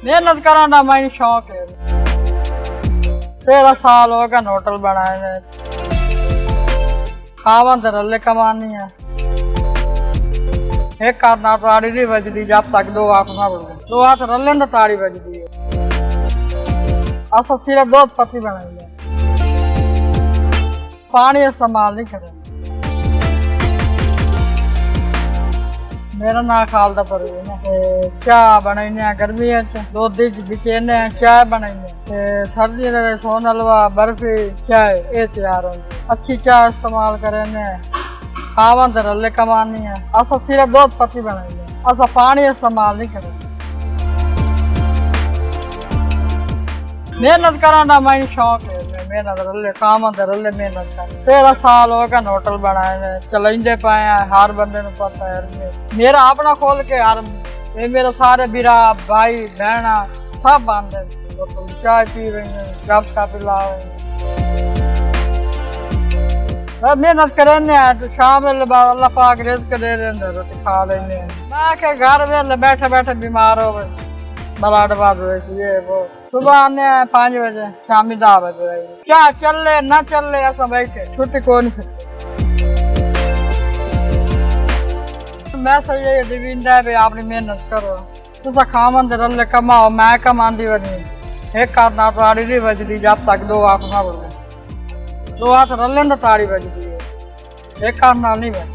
मेहनत करना का मैं शौक है। 13 साल हो गए होटल बनाए ने, खावा तो रले कमानी है। एक हाथ ना ताड़ी नहीं बजती जब तक दो हाथ ना बजे, दो हाथ रले ना ताड़ी बजती है। असा सिर्फ दो पति बनाई है, पानी इस्तेमाल नहीं करे। मेरा ना खालदा पर चाह बनाई गर्मी दूध बिकेने चाय बनाई सर्दी सोन हलवा बर्फी चाय ये तैयार होती। अच्छी चाय इस्तेमाल करें खावा तो रले कमानी है। असा सिर्फ दूध पत्ती बनाई है, असा पानी इस्तेमाल नहीं करें। मेहनत करना मैं शौक है। मेहनत रले काम रले मेहनत कर। 13 साल हो गए होटल बनाए ने, चलेंदे पाए हैं। हर बंदे को पता है मेरा अपना खोल के हर ये मेरे सारे बिरा भाई बहना सब बांधे चाय पी रहे हैं, गप शप ला रहे हैं। मेहनत करें तो शाम वेले अल्लाह पाक रिज़्क दे देंगे, रोटी खा लेंगे। मैं के घर वेले बैठे बैठे बीमार हो गए, ब्लड बाद ये वो। सुबह आने 5 बजे, शामी 10 बजे। क्या चले ना चले ऐसा बैठे छुट्टी को नहीं सकते। मैं सही है दिविंदा है आपने मेहनत करो तुसा खामन दे रले कमाओ। मैं कमांदी बनी एक हाथ ना ताड़ी नहीं बजती जब तक दो हाथ ना बजे, दो हाथ रले ना ताड़ी बजती है, एक हाथ ना नहीं बजती।